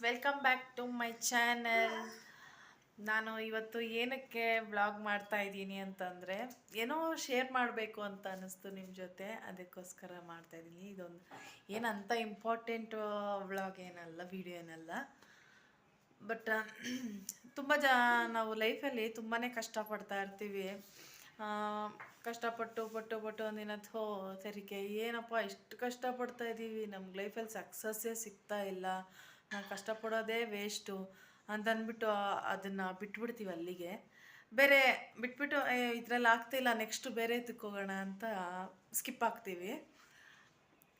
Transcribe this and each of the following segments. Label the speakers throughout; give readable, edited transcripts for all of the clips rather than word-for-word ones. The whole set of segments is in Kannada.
Speaker 1: Welcome back to my channel. ನಾನು ಇವತ್ತು ಏನಕ್ಕೆ ವ್ಲಾಗ್ ಮಾಡ್ತಾ ಇದ್ದೀನಿ ಅಂತಂದರೆ ಏನೋ ಶೇರ್ ಮಾಡಬೇಕು ಅಂತ ಅನ್ನಿಸ್ತು ನಿಮ್ಮ ಜೊತೆ, ಅದಕ್ಕೋಸ್ಕರ ಮಾಡ್ತಾ ಇದ್ದೀನಿ. ಇದೊಂದು ಏನಂತ ಇಂಪಾರ್ಟೆಂಟ್ ವ್ಲಾಗ್ ಏನಲ್ಲ, ವಿಡಿಯೋ ಏನಲ್ಲ. ಬಟ್ ತುಂಬ ನಾವು ಲೈಫಲ್ಲಿ ತುಂಬಾ ಕಷ್ಟಪಡ್ತಾ ಇರ್ತೀವಿ. ಕಷ್ಟಪಟ್ಟು ಒಂದಿನ ಸರಿಗೆ ಏನಪ್ಪ ಇಷ್ಟು ಕಷ್ಟಪಡ್ತಾ ಇದ್ದೀವಿ, ನಮ್ಮ ಲೈಫಲ್ಲಿ ಸಕ್ಸಸ್ಸೇ ಸಿಗ್ತಾ ಇಲ್ಲ, ನಾವು ಕಷ್ಟಪಡೋದೇ ವೇಸ್ಟು ಅಂತ ಅಂದ್ಬಿಟ್ಟು ಅದನ್ನು ಬಿಟ್ಬಿಡ್ತೀವಿ. ಅಲ್ಲಿಗೆ ಬೇರೆ ಬಿಟ್ಬಿಟ್ಟು ಇದರಲ್ಲಿ ಆಗ್ತಿಲ್ಲ, ನೆಕ್ಸ್ಟು ಬೇರೆ ತಿಕ್ಕೋಗೋಣ ಅಂತ ಸ್ಕಿಪ್ ಆಗ್ತೀವಿ.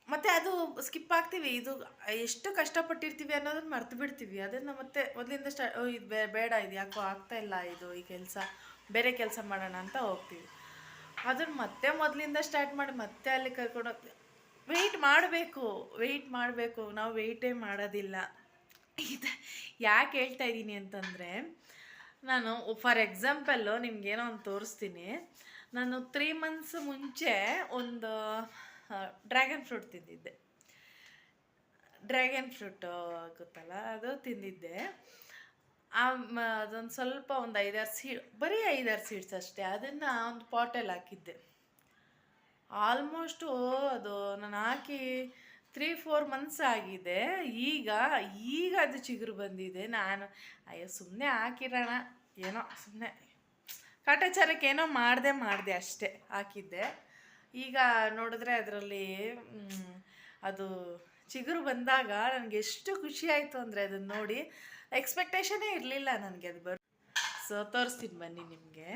Speaker 1: ಮತ್ತು ಅದು ಸ್ಕಿಪ್ ಆಗ್ತೀವಿ, ಇದು ಎಷ್ಟು ಕಷ್ಟಪಟ್ಟಿರ್ತೀವಿ ಅನ್ನೋದನ್ನ ಮರ್ತು ಬಿಡ್ತೀವಿ. ಅದನ್ನು ಮತ್ತೆ ಮೊದಲಿಂದ ಇದು ಬೇಡ, ಇದು ಯಾಕೋ ಆಗ್ತಾಯಿಲ್ಲ, ಇದು ಈ ಕೆಲಸ ಬೇರೆ ಕೆಲಸ ಮಾಡೋಣ ಅಂತ ಹೋಗ್ತೀವಿ. ಅದನ್ನು ಮತ್ತೆ ಮೊದಲಿಂದ ಸ್ಟಾರ್ಟ್ ಮಾಡಿ ಮತ್ತೆ ಅಲ್ಲಿ ಕರ್ಕೊಂಡೋಗ್ತೀವಿ. ವೆಯ್ಟ್ ಮಾಡಬೇಕು, ನಾವು ವೆಯ್ಟೇ ಮಾಡೋದಿಲ್ಲ. ಇದು ಯಾಕೆ ಹೇಳ್ತಾ ಇದ್ದೀನಿ ಅಂತಂದರೆ, ನಾನು ಫಾರ್ ಎಕ್ಸಾಂಪಲ್ಲು ನಿಮ್ಗೇನೋ ಒಂದು ತೋರಿಸ್ತೀನಿ. ನಾನು 3 months ಮುಂಚೆ ಒಂದು ಡ್ರ್ಯಾಗನ್ ಫ್ರೂಟ್ ತಿಂದಿದ್ದೆ. ಡ್ರ್ಯಾಗನ್ ಫ್ರೂಟು ಗೊತ್ತಲ್ಲ, ಅದು ತಿಂದಿದ್ದೆ. ಅದೊಂದು ಸ್ವಲ್ಪ ಒಂದು 5-6 ಬರೀ 5-6 ಸೀಡ್ಸ್ ಅಷ್ಟೇ. ಅದನ್ನು ಒಂದು ಪಾಟಲ್ಲಿ ಹಾಕಿದ್ದೆ. ಆಲ್ಮೋಸ್ಟು ಅದು ನಾನು ಹಾಕಿ 3-4 months ಆಗಿದೆ. ಈಗ ಅದು ಚಿಗುರು ಬಂದಿದೆ. ನಾನು ಅಯ್ಯೋ ಸುಮ್ಮನೆ ಹಾಕಿರೋಣ, ಏನೋ ಸುಮ್ಮನೆ ಕಾಟಾಚಾರಕ್ಕೆ ಏನೋ ಮಾಡಿದೆ ಅಷ್ಟೇ, ಹಾಕಿದ್ದೆ. ಈಗ ನೋಡಿದ್ರೆ ಅದರಲ್ಲಿ ಅದು ಚಿಗುರು ಬಂದಾಗ ನನಗೆ ಎಷ್ಟು ಖುಷಿ ಆಯಿತು ಅಂದರೆ, ಅದನ್ನು ನೋಡಿ ಎಕ್ಸ್ಪೆಕ್ಟೇಷನೇ ಇರಲಿಲ್ಲ ನನಗೆ ಅದು ಸೊ ತೋರಿಸ್ತೀನಿ ಬನ್ನಿ ನಿಮಗೆ.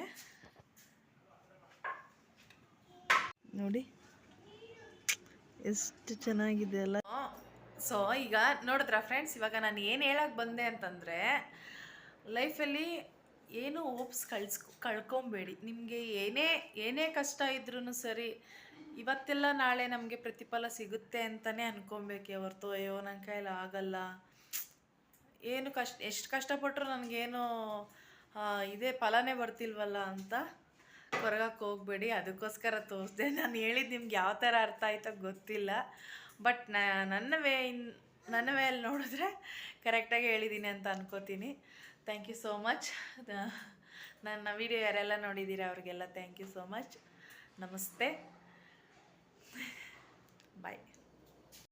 Speaker 1: ನೋಡಿ ಎಷ್ಟು ಚೆನ್ನಾಗಿದೆ ಅಲ್ಲ. ಸೊ ಈಗ ನೋಡಿದ್ರ ಫ್ರೆಂಡ್ಸ್, ಇವಾಗ ನಾನು ಏನು ಹೇಳಕ್ಕೆ ಬಂದೆ ಅಂತಂದರೆ, ಲೈಫಲ್ಲಿ ಏನು ಹೋಪ್ಸ್ ಕಳ್ಕೊಬೇಡಿ. ನಿಮಗೆ ಏನೇ ಕಷ್ಟ ಇದ್ರೂ ಸರಿ, ಇವತ್ತೆಲ್ಲ ನಾಳೆ ನಮಗೆ ಪ್ರತಿಫಲ ಸಿಗುತ್ತೆ ಅಂತಲೇ ಅನ್ಕೊಬೇಕೆ ಹೊರತು ಅಯ್ಯೋ ನನ್ನ ಕೈಯಲ್ಲಿ ಆಗಲ್ಲ, ಏನು ಎಷ್ಟು ಕಷ್ಟಪಟ್ಟರು ನನಗೇನು ಇದೇ ಫಲನೇ ಬರ್ತಿಲ್ವಲ್ಲ ಅಂತ ಹೊರಗಕ್ಕೆ ಹೋಗಬೇಡಿ. ಅದಕ್ಕೋಸ್ಕರ ತೋರಿಸ್ದೆ. ನಾನು ಹೇಳಿದ್ದು ನಿಮ್ಗೆ ಯಾವ ಥರ ಅರ್ಥ ಆಯ್ತೋ ಗೊತ್ತಿಲ್ಲ, ಬಟ್ ನನ್ನ ವೇಯಲ್ಲಿ ನೋಡಿದ್ರೆ ಕರೆಕ್ಟಾಗಿ ಹೇಳಿದ್ದೀನಿ ಅಂತ ಅನ್ಕೋತೀನಿ. Thank you so much. ನನ್ನ ವಿಡಿಯೋ ಯಾರೆಲ್ಲ ನೋಡಿದ್ದೀರಾ ಅವ್ರಿಗೆಲ್ಲ ಥ್ಯಾಂಕ್ ಯು ಸೋ ಮಚ್. ನಮಸ್ತೆ, ಬಾಯ್.